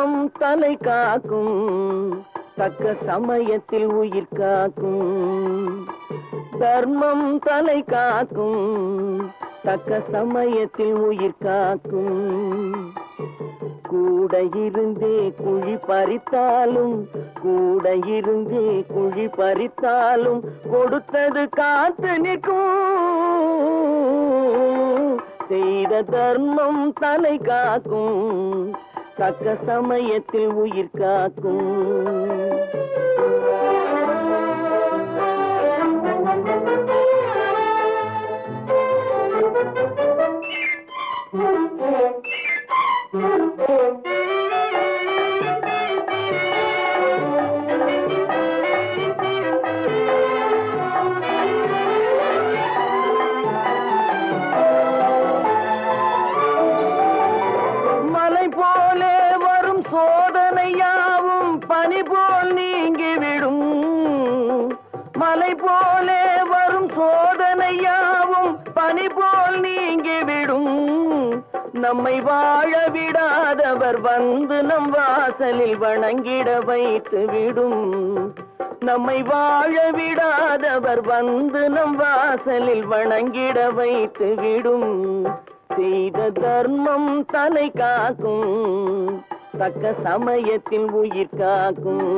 தர்மம் தலை காக்கும், தக்க சமயத்தில் உயிர் காக்கும். தர்மம் தலை காக்கும், தக்க சமயத்தில் உயிர் காக்கும். கூட இருந்தே குழி பறித்தாலும், கூட இருந்தே குழி பறித்தாலும் கொடுத்தது காத்து நிற்கும். செய்த தர்மம் தலை காக்கும், தக்க சமயத்தில் உயிர் காக்கும். மலை போலே வரும் சோதனையாவும் பனி போல் நீங்கிவிடும். மலை போலே வரும் சோதனையாவும் பனி போல் நீங்கிவிடும். நம்மை வாழ விடாதவர் வந்து நம் வாசலில் வணங்கிட வைத்து விடும். நம்மை வாழ விடாதவர் வந்து நம் வாசலில் வணங்கிட வைத்து விடும். செய்த தர்மம் தலை காக்கும், தக்க சமயத்தில் உயிர் காக்கும்.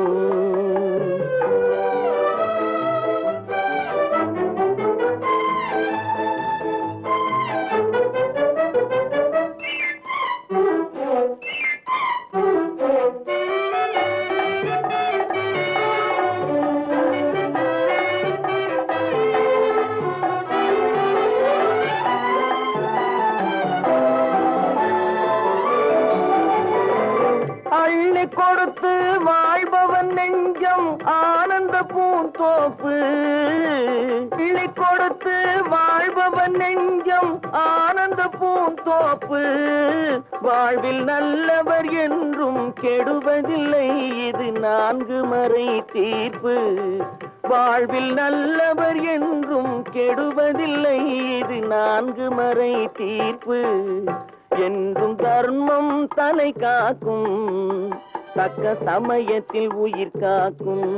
அள்ளி கொடுத்து வாழ்பவன் நெஞ்சம் ஆனந்த பூந்தோப்பு. அள்ளி கொடுத்து வாழ்பவன் நெஞ்சம் ஆனந்த பூந்தோப்பு. வாழ்வில் நல்லவர் என்றும் கெடுவதில்லை, இது 4 மறை தீர்ப்பு. வாழ்வில் நல்லவர் என்றும் கெடுவதில்லை, இது 4 மறை தீர்ப்பு. என்றும் தர்மம் தலை காக்கும், தக்க சமயத்தில் உயிர் காக்கும்.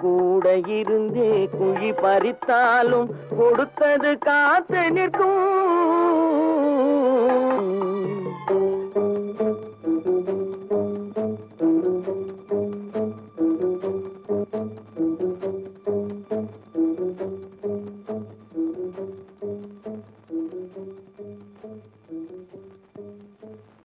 கூட இருந்தே குழி பறித்தாலும் கொடுத்தது காத்து நிற்கும்.